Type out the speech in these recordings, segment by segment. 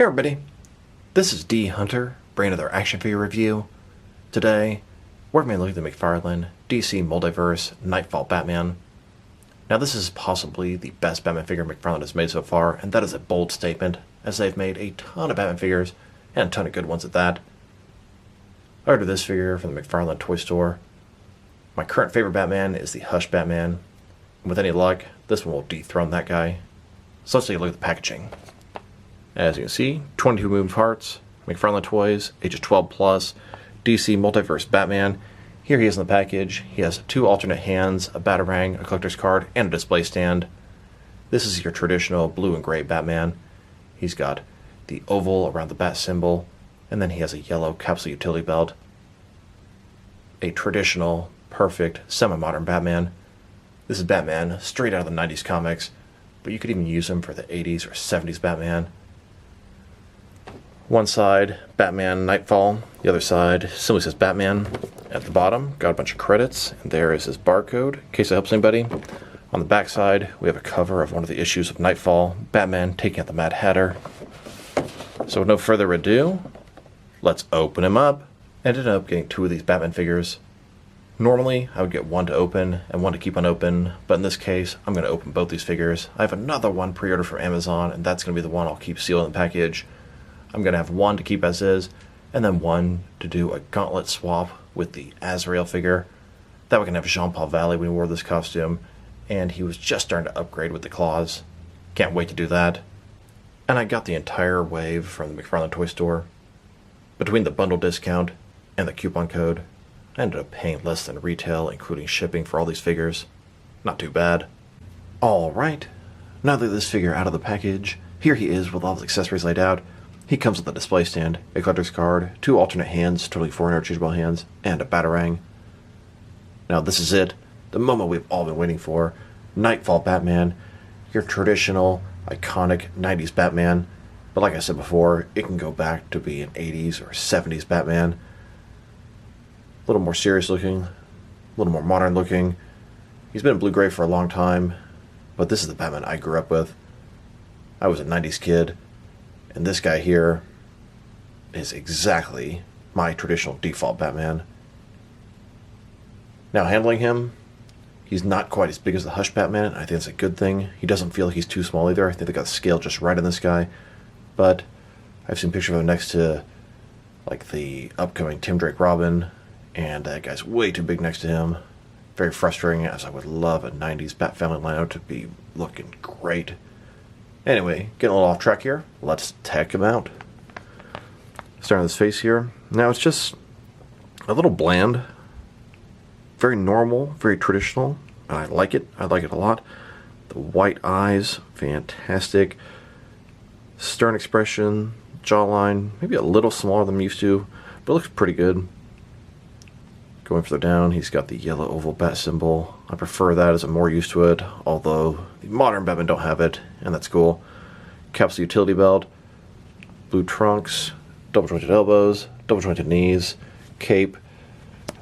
Hey everybody, this is D Hunter, bringing another action figure review. Today, we're going to be looking at the McFarlane DC Multiverse Nightfall Batman. Now this is possibly the best Batman figure McFarlane has made so far, and that is a bold statement, as they've made a ton of Batman figures, and a ton of good ones at that. I ordered this figure from the McFarlane toy store. My current favorite Batman is the Hush Batman, and with any luck, this one will dethrone that guy. So let's take a look at the packaging. As you can see, 22 moving parts, McFarlane Toys, ages 12 plus, DC Multiverse Batman. Here he is in the package. He has 2 alternate hands, a batarang, a collector's card, and a display stand. This is your traditional blue and gray Batman. He's got the oval around the bat symbol, and then he has a yellow capsule utility belt. A traditional, perfect, semi-modern Batman. This is Batman straight out of the 90s comics, but you could even use him for the 80s or 70s Batman. One side, Batman Nightfall. The other side simply says Batman. At the bottom, got a bunch of credits, and there is his barcode, in case it helps anybody. On the back side, we have a cover of one of the issues of Nightfall, Batman taking out the Mad Hatter. So with no further ado, let's open him up. I ended up getting 2 of these Batman figures. Normally, I would get 1 to open and 1 to keep unopened, but in this case, I'm going to open both these figures. I have another one pre-ordered from Amazon, and that's going to be the one I'll keep sealed in the package. I'm going to have 1 to keep as is, and then 1 to do a gauntlet swap with the Azrael figure. That way we can have Jean-Paul Valley when he wore this costume, and he was just starting to upgrade with the claws. Can't wait to do that. And I got the entire wave from the McFarlane toy store. Between the bundle discount and the coupon code, I ended up paying less than retail, including shipping for all these figures. Not too bad. Alright, now that this figure out of the package, here he is with all his accessories laid out. He comes with a display stand, a collector's card, 2 alternate hands, totally 4 interchangeable hands, and a batarang. Now this is it, the moment we've all been waiting for. Nightfall Batman, your traditional, iconic 90s Batman. But like I said before, it can go back to be an 80s or 70s Batman. A little more serious looking, a little more modern looking. He's been in blue-gray for a long time, but this is the Batman I grew up with. I was a 90s kid. And this guy here is exactly my traditional default Batman. Now handling him, he's not quite as big as the Hush Batman, and I think that's a good thing. He doesn't feel like he's too small either. I think they got the scale just right on this guy. But I've seen pictures of him next to like the upcoming Tim Drake Robin, and that guy's way too big next to him. Very frustrating, as I would love a 90s Bat Family lineup to be looking great. Anyway, getting a little off track here. Let's tech him out. Starting with his face here. Now it's just a little bland. Very normal, very traditional. And I like it. I like it a lot. The white eyes, fantastic. Stern expression, jawline, maybe a little smaller than I'm used to, but it looks pretty good. Going further down, he's got the yellow oval bat symbol. I prefer that as I'm more used to it, although the modern Batman don't have it, and that's cool. Capsule utility belt, blue trunks, double jointed elbows, double jointed knees, cape.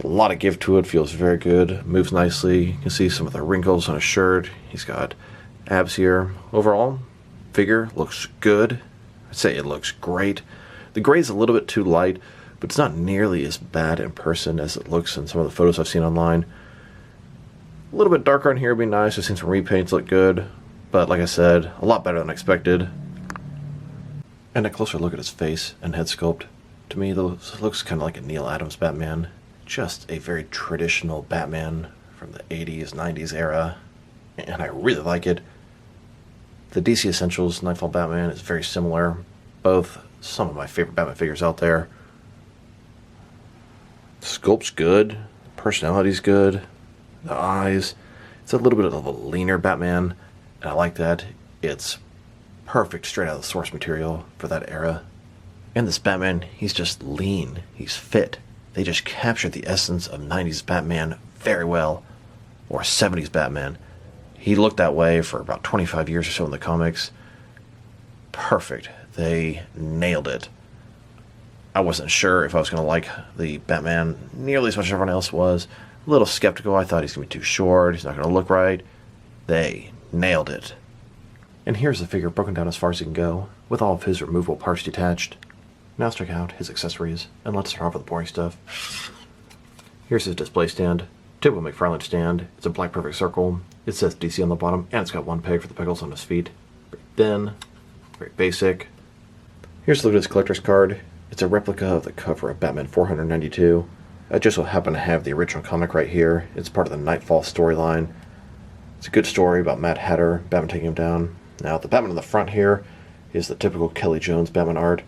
A lot of give to it, feels very good, moves nicely. You can see some of the wrinkles on his shirt. He's got abs here. Overall, figure looks good. I'd say it looks great. The gray's a little bit too light, but it's not nearly as bad in person as it looks in some of the photos I've seen online. A little bit darker on here would be nice. I've seen some repaints look good, but like I said, a lot better than expected. And a closer look at his face and head sculpt. To me, this looks kind of like a Neil Adams Batman. Just a very traditional Batman from the 80s, 90s era, and I really like it. The DC Essentials Nightfall Batman is very similar. Both some of my favorite Batman figures out there. Sculpt's good, personality's good, the eyes. It's a little bit of a leaner Batman, and I like that. It's perfect straight out of the source material for that era. And this Batman, he's just lean, he's fit. They just captured the essence of 90s Batman very well, or 70s Batman. He looked that way for about 25 years or so in the comics. Perfect. They nailed it. I wasn't sure if I was going to like the Batman nearly as much as everyone else was. A little skeptical. I thought he's going to be too short. He's not going to look right. They nailed it. And here's the figure broken down as far as he can go, with all of his removable parts detached. Now let's check out his accessories, and let's start off with the boring stuff. Here's his display stand. Typical McFarlane stand. It's a black perfect circle. It says DC on the bottom, and it's got one peg for the pegals on his feet. Very thin, very basic. Here's a look at his collector's card. It's a replica of the cover of Batman 492. I just so happen to have the original comic right here. It's part of the Nightfall storyline. It's a good story about Mad Hatter, Batman taking him down. Now, the Batman on the front here is the typical Kelly Jones Batman art.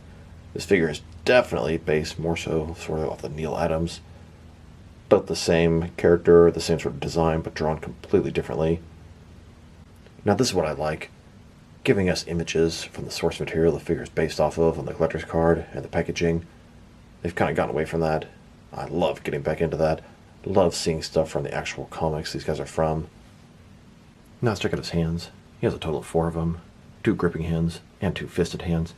This figure is definitely based more so sort of off the Neil Adams, but the same character, the same sort of design, but drawn completely differently. Now, this is what I like, giving us images from the source material the figure is based off of on the collector's card and the packaging. They've kind of gotten away from that. I love getting back into that. Love seeing stuff from the actual comics these guys are from. Now let's check out his hands. He has a total of 4 of them. 2 gripping hands and 2 fisted hands.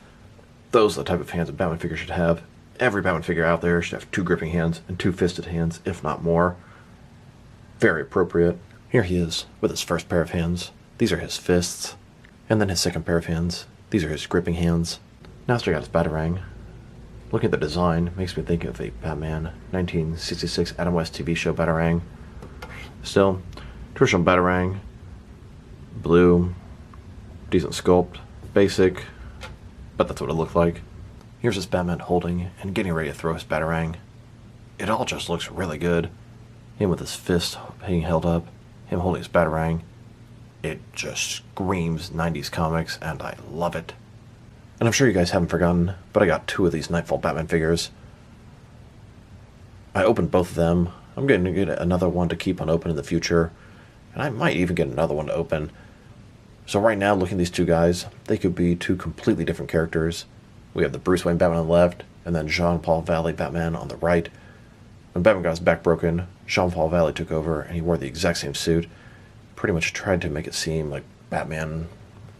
Those are the type of hands a Batman figure should have. Every Batman figure out there should have 2 gripping hands and 2 fisted hands, if not more. Very appropriate. Here he is with his first pair of hands. These are his fists. And then his second pair of hands. These are his gripping hands. Now let's check out his Batarang. Looking at the design makes me think of a Batman 1966 Adam West TV show Batarang. Still, traditional Batarang. Blue, decent sculpt, basic, but that's what it looked like. Here's this Batman holding and getting ready to throw his Batarang. It all just looks really good. Him with his fist being held up, him holding his Batarang. It just screams 90s comics, and I love it. And I'm sure you guys haven't forgotten, but I got 2 of these Nightfall Batman figures. I opened both of them. I'm going to get another one to keep on open in the future, and I might even get another one to open. So right now, looking at these 2 guys, they could be 2 completely different characters. We have the Bruce Wayne Batman on the left, and then Jean-Paul Valley Batman on the right. When Batman got his back broken, Jean-Paul Valley took over, and he wore the exact same suit. Pretty much tried to make it seem like Batman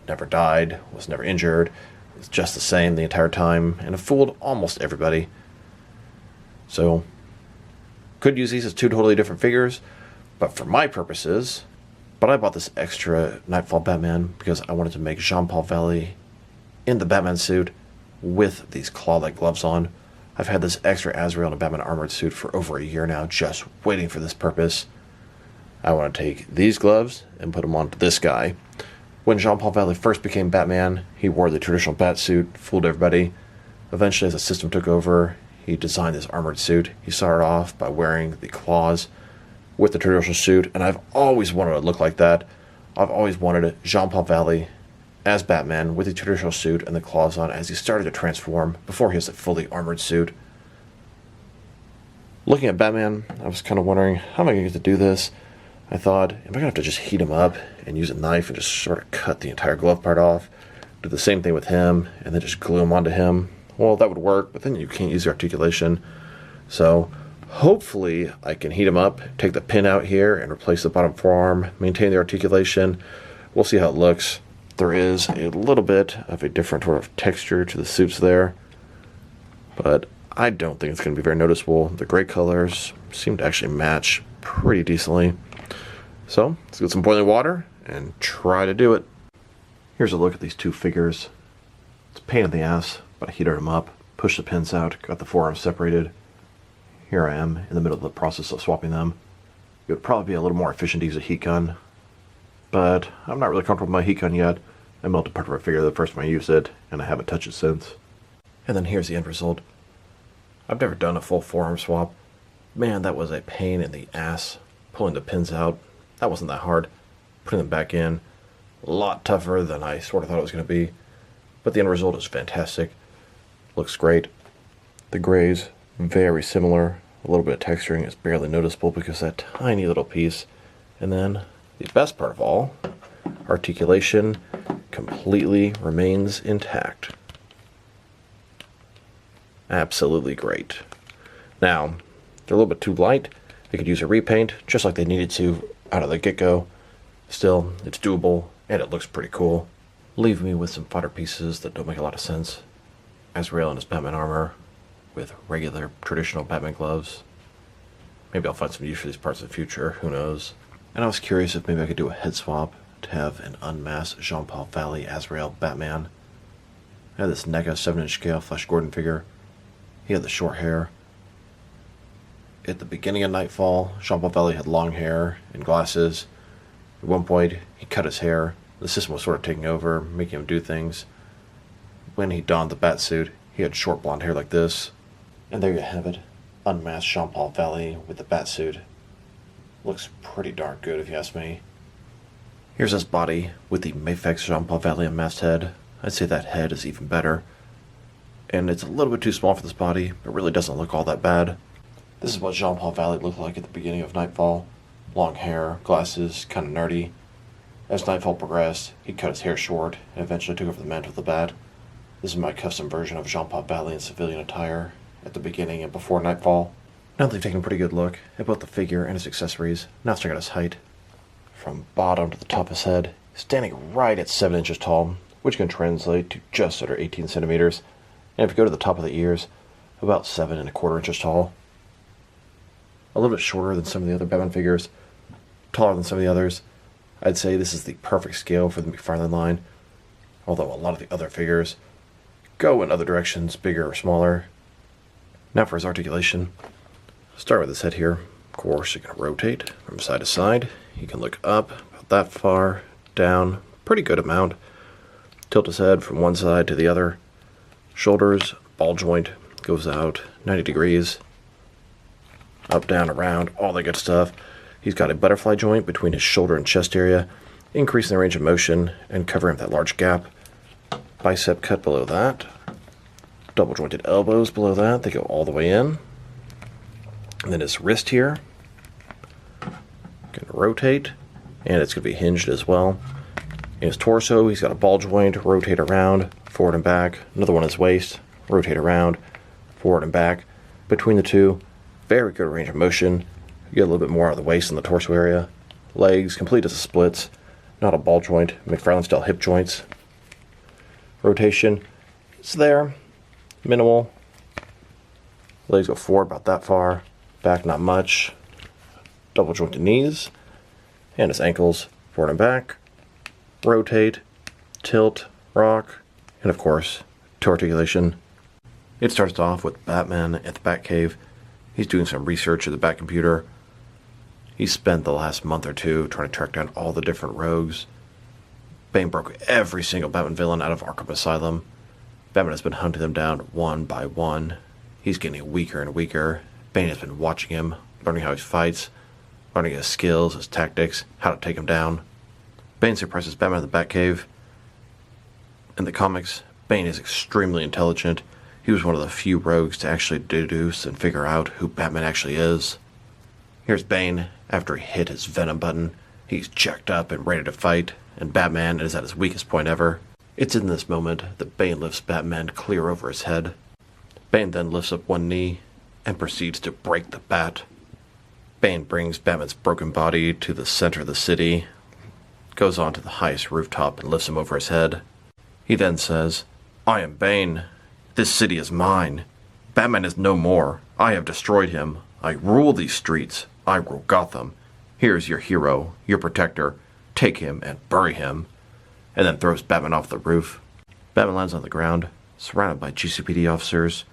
never died, was never injured, was just the same the entire time, and it fooled almost everybody. So, could use these as 2 totally different figures, but for my purposes... But I bought this extra Nightfall Batman because I wanted to make Jean-Paul Valley in the Batman suit with these claw-like gloves on. I've had this extra Azrael in a Batman armored suit for over a year now, just waiting for this purpose. I want to take these gloves and put them onto this guy. When Jean-Paul Valley first became Batman, he wore the traditional bat suit, fooled everybody. Eventually, as the system took over, he designed this armored suit. He started off by wearing the claws with the traditional suit, and I've always wanted to look like that. I've always wanted Jean-Paul Valley as Batman with the traditional suit and the claws on as he started to transform before he has a fully armored suit. Looking at Batman, I was kind of wondering, how am I going to get to do this? I thought, am I going to have to just heat him up and use a knife and just sort of cut the entire glove part off? Do the same thing with him and then just glue him onto him? Well, that would work, but then you can't use the articulation. So hopefully I can heat him up, take the pin out here, and replace the bottom forearm, maintain the articulation. We'll see how it looks. There is a little bit of a different sort of texture to the suits there, but I don't think it's going to be very noticeable. The gray colors seem to actually match pretty decently. So let's get some boiling water and try to do it. Here's a look at these 2 figures. It's a pain in the ass, but I heated them up, pushed the pins out, got the forearms separated. Here I am in the middle of the process of swapping them. It would probably be a little more efficient to use a heat gun, but I'm not really comfortable with my heat gun yet. I melted part of a figure the first time I used it, and I haven't touched it since. And then here's the end result. I've never done a full forearm swap. Man, that was a pain in the ass. Pulling the pins out, that wasn't that hard. Putting them back in, a lot tougher than I sort of thought it was going to be. But the end result is fantastic. Looks great. The grays, very similar. A little bit of texturing is barely noticeable because that tiny little piece. And then, the best part of all, articulation completely remains intact. Absolutely great. Now, they're a little bit too light. They could use a repaint, just like they needed to out of the get-go. Still, it's doable, and it looks pretty cool. Leave me with some fodder pieces that don't make a lot of sense. Azrael in his Batman armor, with regular, traditional Batman gloves. Maybe I'll find some use for these parts in the future, who knows. And I was curious if maybe I could do a head swap to have an unmasked Jean-Paul Valley Azrael Batman. I had this NECA 7-inch scale Flash Gordon figure. He had the short hair. At the beginning of Nightfall, Jean-Paul Valley had long hair and glasses. At one point, he cut his hair. The system was sort of taking over, making him do things. When he donned the bat suit, he had short blonde hair like this. And there you have it. Unmasked Jean-Paul Valley with the bat suit. Looks pretty darn good if you ask me. Here's his body with the Mafex Jean-Paul Valley unmasked head. I'd say that head is even better. And it's a little bit too small for this body, but really doesn't look all that bad. This is what Jean-Paul Valley looked like at the beginning of Nightfall. Long hair, glasses, kind of nerdy. As Nightfall progressed, he cut his hair short and eventually took over the mantle of the bat. This is my custom version of Jean-Paul Valley in civilian attire at the beginning and before Nightfall. Now they've taken a pretty good look at both the figure and his accessories. Now let's check out his height. From bottom to the top of his head, standing right at 7 inches tall, which can translate to just under 18 centimeters. And if you go to the top of the ears, about 7¼ inches tall. A little bit shorter than some of the other Batman figures, taller than some of the others. I'd say this is the perfect scale for the McFarlane line, although a lot of the other figures go in other directions, bigger or smaller. Now for his articulation. Start with his head here. Of course, you can rotate from side to side. You can look up about that far, down, pretty good amount. Tilt his head from one side to the other. Shoulders, ball joint, goes out 90 degrees. Up, down, around, all that good stuff. He's got a butterfly joint between his shoulder and chest area, increasing the range of motion and covering up that large gap. Bicep cut below that. Double jointed elbows below that. They go all the way in. And then his wrist here. Can rotate, and it's going to be hinged as well. In his torso, he's got a ball joint, rotate around, forward and back. Another one in his waist, rotate around, forward and back. Between the two, very good range of motion. You get a little bit more out of the waist and the torso area. Legs, complete as a splits, not a ball joint. McFarlane style hip joints. Rotation, it's there, minimal. Legs go forward about that far. Back, not much. Double jointed knees. And his ankles, forward and back. Rotate, tilt, rock, and of course, to articulation. It starts off with Batman at the Batcave. He's doing some research at the Batcomputer. He spent the last month or two trying to track down all the different rogues. Bane broke every single Batman villain out of Arkham Asylum. Batman has been hunting them down one by one. He's getting weaker and weaker. Bane has been watching him, learning how he fights, learning his skills, his tactics, how to take him down. Bane surprises Batman in the Batcave. In the comics, Bane is extremely intelligent. He was one of the few rogues to actually deduce and figure out who Batman actually is. Here's Bane after he hit his Venom button. He's jacked up and ready to fight, and Batman is at his weakest point ever. It's in this moment that Bane lifts Batman clear over his head. Bane then lifts up one knee and proceeds to break the bat. Bane brings Batman's broken body to the center of the city, goes on to the highest rooftop and lifts him over his head. He then says, "I am Bane. This city is mine. Batman is no more. I have destroyed him. I rule these streets. I rule Gotham. Here's your hero, your protector. Take him and bury him." And then throws Batman off the roof. Batman lands on the ground, surrounded by GCPD officers.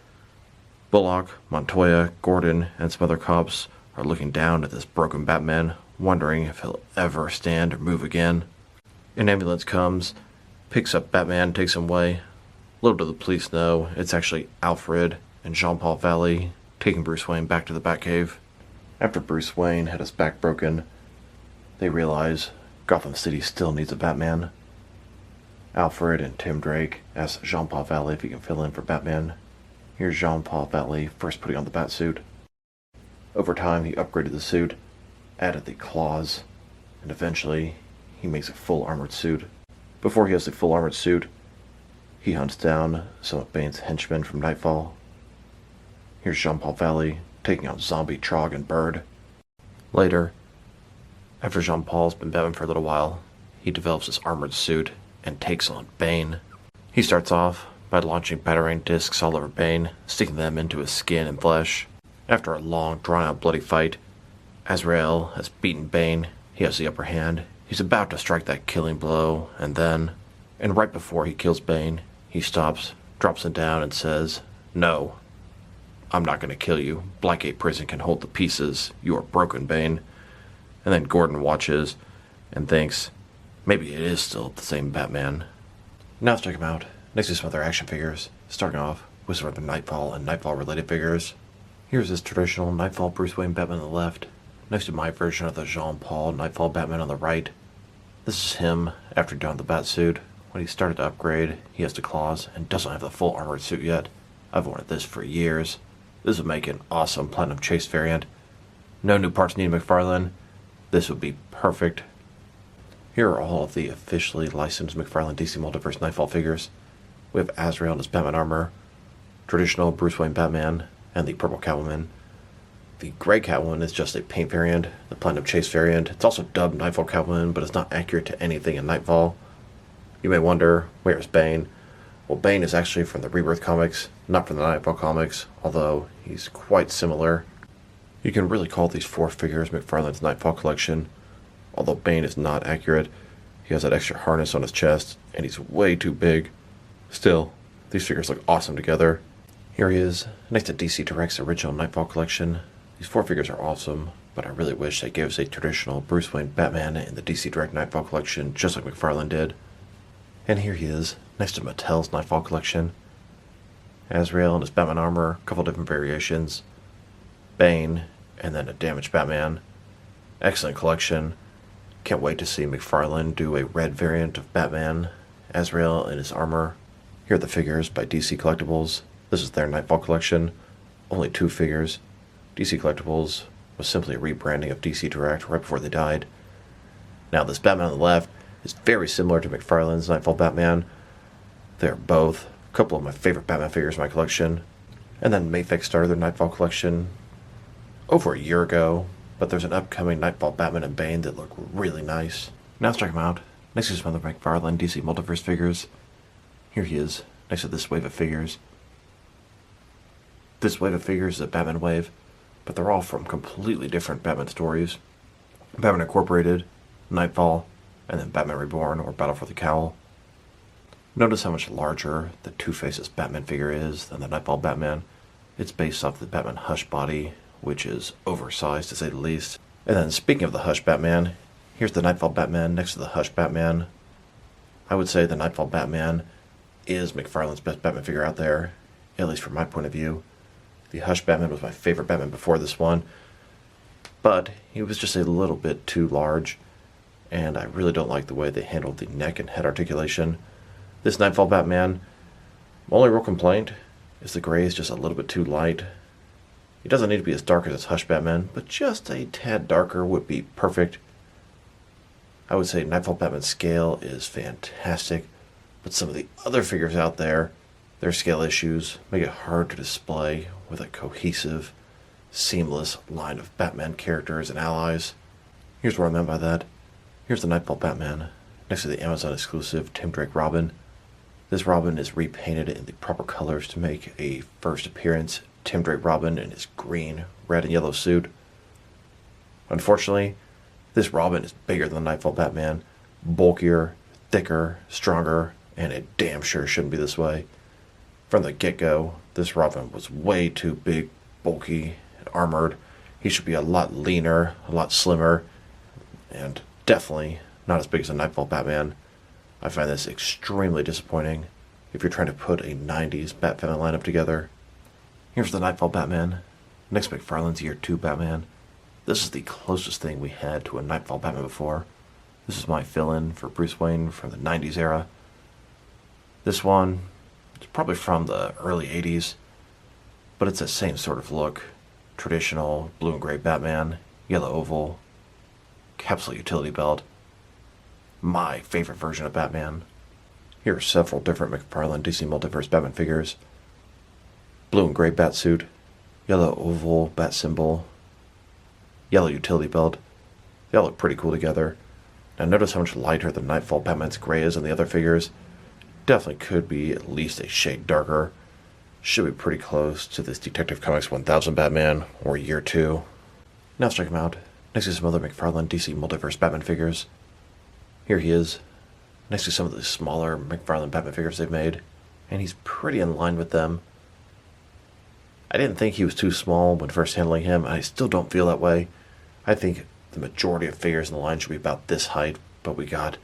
Bullock, Montoya, Gordon, and some other cops are looking down at this broken Batman, wondering if he'll ever stand or move again. An ambulance comes, picks up Batman, takes him away. Little do the police know, it's actually Alfred and Jean-Paul Valley taking Bruce Wayne back to the Batcave. After Bruce Wayne had his back broken, they realize Gotham City still needs a Batman. Alfred and Tim Drake ask Jean-Paul Valley if he can fill in for Batman. Here's Jean-Paul Valley first putting on the Batsuit. Over time, he upgraded the suit, added the claws, and eventually, he makes a full armored suit. Before he has the full armored suit, he hunts down some of Bane's henchmen from Nightfall. Here's Jean-Paul Valley taking out Zombie, Trog, and Bird. Later, after Jean-Paul's been Batman for a little while, he develops his armored suit and takes on Bane. He starts off by launching batarang discs all over Bane, sticking them into his skin and flesh. After a long, drawn-out bloody fight, Azrael has beaten Bane. He has the upper hand. He's about to strike that killing blow, and right before he kills Bane, he stops, drops him down, and says, "No, I'm not going to kill you. Blackgate Prison can hold the pieces. You are broken, Bane." And then Gordon watches and thinks, maybe it is still the same Batman. Now let's check him out. Next to some other action figures, starting off with some other Nightfall and Nightfall-related figures. Here's his traditional Nightfall Bruce Wayne Batman on the left, next to my version of the Paull Nightfall Batman on the right. This is him after he donned the Batsuit. When he started to upgrade, he has the claws and doesn't have the full armored suit yet. I've wanted this for years. This would make an awesome Platinum Chase variant. No new parts needed, McFarlane. This would be perfect. Here are all of the officially licensed McFarlane DC Multiverse Nightfall figures. We have Azrael in his Batman armor, traditional Bruce Wayne Batman, and the purple Catwoman. The gray Catwoman is just a paint variant, the Platinum Chase variant. It's also dubbed Nightfall Catwoman, but it's not accurate to anything in Nightfall. You may wonder, where's Bane? Well, Bane is actually from the Rebirth comics, not from the Nightfall comics, although he's quite similar. You can really call these four figures McFarlane's Nightfall collection. Although Bane is not accurate, he has that extra harness on his chest, and he's way too big. Still, these figures look awesome together. Here he is, next to DC Direct's original Nightfall collection. These four figures are awesome, but I really wish they gave us a traditional Bruce Wayne Batman in the DC Direct Nightfall collection, just like McFarlane did. And here he is, next to Mattel's Nightfall collection. Azrael in his Batman armor, a couple different variations. Bane, and then a damaged Batman. Excellent collection. Can't wait to see McFarlane do a red variant of Batman. Azrael in his armor. Here are the figures by DC Collectibles. This is their Nightfall collection. Only 2 figures. DC Collectibles was simply a rebranding of DC Direct right before they died. Now this Batman on the left is very similar to McFarlane's Nightfall Batman. They're both a couple of my favorite Batman figures in my collection. And then Mayfix started their Nightfall collection over a year ago, but there's an upcoming Nightfall Batman and Bane that look really nice. Now let's check him out. Next is some other McFarlane DC Multiverse figures. Here he is, next to this wave of figures. This wave of figures is a Batman wave, but they're all from completely different Batman stories. Batman Incorporated, Nightfall, and then Batman Reborn or Battle for the Cowl. Notice how much larger the Two-Face's Batman figure is than the Nightfall Batman. It's based off the Batman Hush body, which is oversized to say the least. And then speaking of the Hush Batman, here's the Nightfall Batman next to the Hush Batman. I would say the Nightfall Batman is McFarlane's best Batman figure out there, at least from my point of view. The Hush Batman was my favorite Batman before this one, but he was just a little bit too large, and I really don't like the way they handled the neck and head articulation. This Nightfall Batman, my only real complaint is the gray is just a little bit too light. He doesn't need to be as dark as his Hush Batman, but just a tad darker would be perfect. I would say Nightfall Batman's scale is fantastic, but some of the other figures out there, their scale issues make it hard to display with a cohesive, seamless line of Batman characters and allies. Here's what I meant by that. Here's the Nightfall Batman, next to the Amazon exclusive Tim Drake Robin. This Robin is repainted in the proper colors to make a first appearance Tim Drake Robin in his green, red, and yellow suit. Unfortunately, this Robin is bigger than the Nightfall Batman, bulkier, thicker, stronger, and it damn sure shouldn't be this way. From the get-go, this Robin was way too big, bulky, and armored. He should be a lot leaner, a lot slimmer, and definitely not as big as a Nightfall Batman. I find this extremely disappointing if you're trying to put a 90s Bat-Family lineup together. Here's the Nightfall Batman, next McFarlane's Year 2 Batman. This is the closest thing we had to a Nightfall Batman before. This is my fill-in for Bruce Wayne from the 90s era. This one is probably from the early 80s, but it's the same sort of look. Traditional blue and gray Batman, yellow oval, capsule utility belt. My favorite version of Batman. Here are several different McFarlane DC Multiverse Batman figures. Blue and gray Batsuit, yellow oval bat symbol, yellow utility belt. They all look pretty cool together. Now notice how much lighter the Nightfall Batman's gray is than the other figures. Definitely could be at least a shade darker. Should be pretty close to this Detective Comics 1000 Batman or Year 2. Now let's check them out. Next is some other McFarlane DC Multiverse Batman figures. Here he is, next to some of the smaller McFarlane Batman figures they've made, and he's pretty in line with them. I didn't think he was too small when first handling him, and I still don't feel that way. I think the majority of figures in the line should be about this height, but we got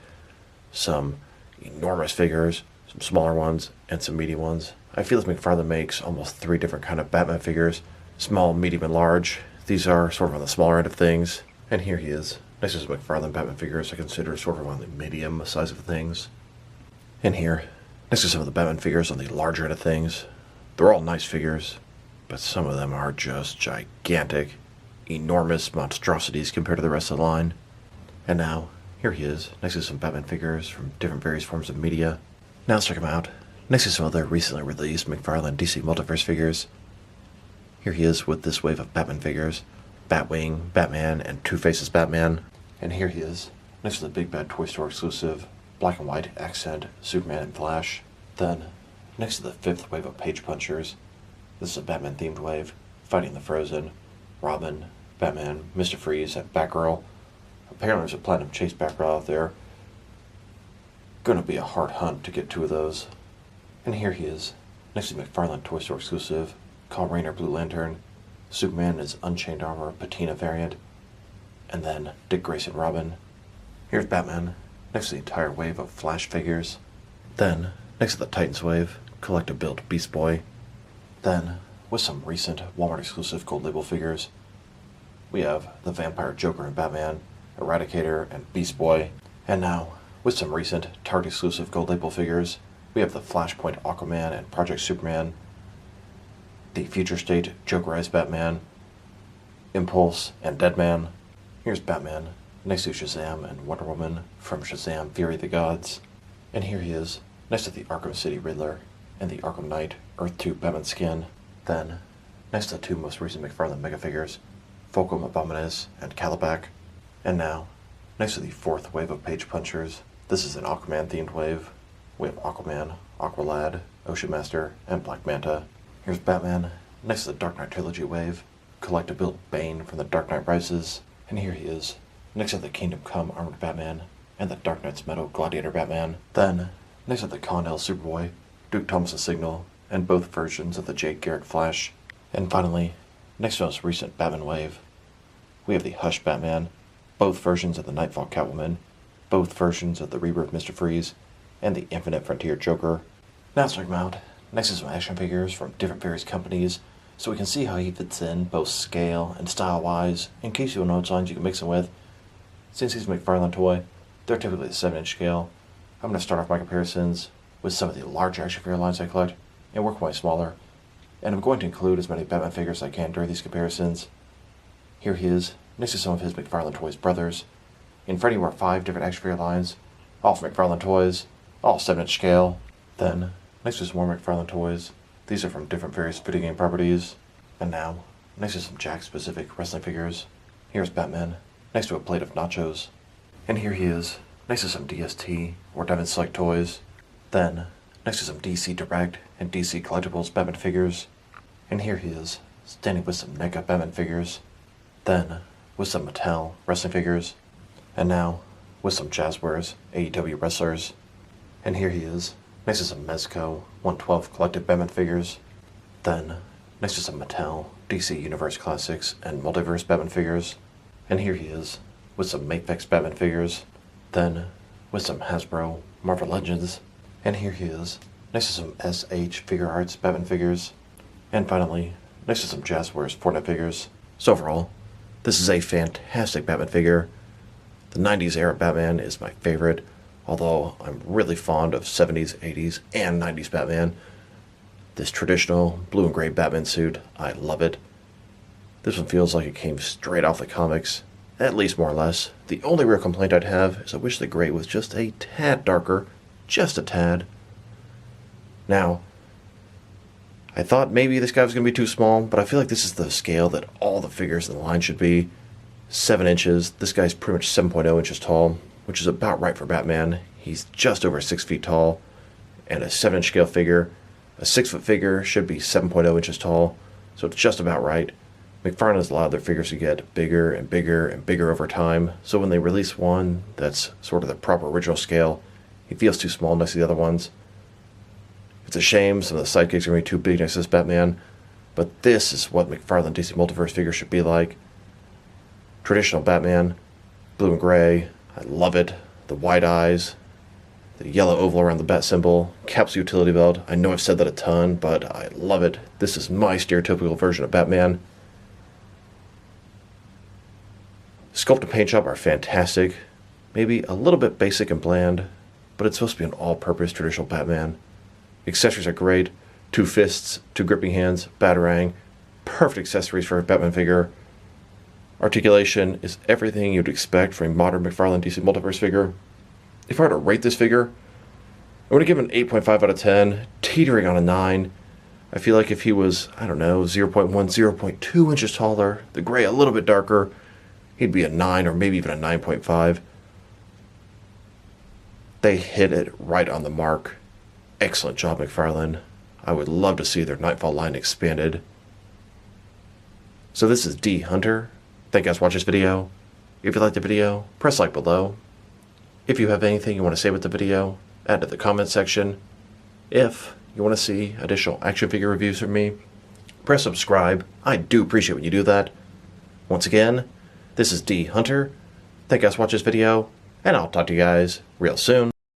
some enormous figures, some smaller ones, and some medium ones. I feel like McFarlane makes almost 3 different kind of Batman figures, small, medium, and large. These are sort of on the smaller end of things, and here he is. Next to his McFarlane Batman figures I consider sort of on the medium size of things. And here, next to some of the Batman figures on the larger end of things. They're all nice figures, but some of them are just gigantic, enormous monstrosities compared to the rest of the line. And now, here he is, next to some Batman figures from different various forms of media. Now let's check him out, next to some of their recently released McFarlane DC Multiverse figures. Here he is with this wave of Batman figures, Batwing, Batman, and Two-Faces Batman. And here he is, next to the Big Bad Toy Store exclusive, black and white accent, Superman and Flash. Then, next to the 5th wave of Page Punchers, this is a Batman-themed wave, fighting the Frozen, Robin, Batman, Mr. Freeze, and Batgirl. Apparently there's a Platinum Chase Batgirl out there. Gonna be a hard hunt to get 2 of those. And here he is, next to the McFarlane Toy Store exclusive, Kyle Rayner Blue Lantern, Superman in his Unchained Armor Patina variant, and then Dick Grayson Robin. Here's Batman, next to the entire wave of Flash figures. Then, next to the Titans wave, collector-built Beast Boy. Then, with some recent Walmart exclusive gold label figures, we have the Vampire Joker and Batman, Eradicator, and Beast Boy. And now, with some recent Target exclusive gold label figures, we have the Flashpoint Aquaman and Project Superman, the Future State Jokerized Batman, Impulse, and Deadman. Here's Batman, next to Shazam and Wonder Woman from Shazam Fury of the Gods. And here he is, next to the Arkham City Riddler and the Arkham Knight Earth 2 Batman skin. Then, next to the 2 most recent McFarlane Mega figures, Fulcrum Abominus and Calabac. And now, next to the 4th wave of Page Punchers, this is an Aquaman-themed wave. We have Aquaman, Aqualad, Ocean Master, and Black Manta. Here's Batman, next to the Dark Knight Trilogy wave, collector-built Bane from the Dark Knight Rises. And here he is, next to the Kingdom Come Armored Batman and the Dark Knight's Metal Gladiator Batman. Then, next to the Con-El Superboy, Duke Thomas's Signal, and both versions of the Jake Garrick Flash. And finally, next to the most recent Batman wave, we have the Hush Batman, both versions of the Nightfall Catwoman, both versions of the Rebirth Mr. Freeze, and the Infinite Frontier Joker. Now let's check him out, next to some action figures from different various companies, so we can see how he fits in both scale and style-wise, in case you don't know what lines you can mix him with. Since he's a McFarlane toy, they're typically the 7-inch scale. I'm going to start off my comparisons with some of the larger action figure lines I collect, and work my smaller. And I'm going to include as many Batman figures as I can during these comparisons. Here he is, next to some of his McFarlane Toys brothers. In front of you are 5 different action figure lines, all from McFarlane Toys, all 7-inch scale. Then, next to some more McFarlane Toys. These are from different various video game properties. And now, next to some Jack-specific wrestling figures, here's Batman, next to a plate of nachos. And here he is, next to some DST or Diamond Select toys. Then, next to some DC Direct and DC Collectibles Batman figures. And here he is, standing with some NECA Batman figures. Then, with some Mattel wrestling figures. And now, with some Jazzwares AEW wrestlers. And here he is, next to some Mezco 112 collected Batman figures. Then, next to some Mattel DC Universe Classics and Multiverse Batman figures. And here he is, with some Maplex Batman figures. Then, with some Hasbro Marvel Legends. And here he is, next to some SH Figure Arts Batman figures. And finally, next to some Jazzwares Fortnite figures. So overall, this is a fantastic Batman figure. The 90s era Batman is my favorite, although I'm really fond of 70s, 80s, and 90s Batman. This traditional blue and gray Batman suit, I love it. This one feels like it came straight off the comics, at least more or less. The only real complaint I'd have is I wish the gray was just a tad darker, just a tad. Now, I thought maybe this guy was going to be too small, but I feel like this is the scale that all the figures in the line should be. 7 inches. This guy's pretty much 7.0 inches tall, which is about right for Batman. He's just over 6 feet tall, and a 7-inch scale figure. A 6-foot figure should be 7.0 inches tall, so it's just about right. McFarlane has allowed their figures to get bigger and bigger and bigger over time, so when they release one that's sort of the proper original scale, he feels too small next to the other ones. It's a shame some of the sidekicks are going to be too big next to this Batman, but this is what McFarlane DC Multiverse figures should be like. Traditional Batman, blue and gray, I love it. The wide eyes, the yellow oval around the bat symbol, capsule utility belt. I know I've said that a ton, but I love it. This is my stereotypical version of Batman. Sculpt and paint job are fantastic. Maybe a little bit basic and bland, but it's supposed to be an all-purpose traditional Batman. Accessories are great. 2 fists, 2 gripping hands, batarang. Perfect accessories for a Batman figure. Articulation is everything you'd expect from a modern McFarlane DC Multiverse figure. If I were to rate this figure, I'm going to give it an 8.5 out of 10, teetering on a 9. I feel like if he was, I don't know, 0.1, 0.2 inches taller, the gray a little bit darker, he'd be a 9 or maybe even a 9.5. They hit it right on the mark. Excellent job, McFarlane. I would love to see their Nightfall line expanded. So this is D Hunter. Thank you guys for watching this video. If you liked the video, press like below. If you have anything you want to say with the video, add to the comment section. If you want to see additional action figure reviews from me, press subscribe. I do appreciate when you do that. Once again, this is D Hunter. Thank you guys for watching this video, and I'll talk to you guys real soon.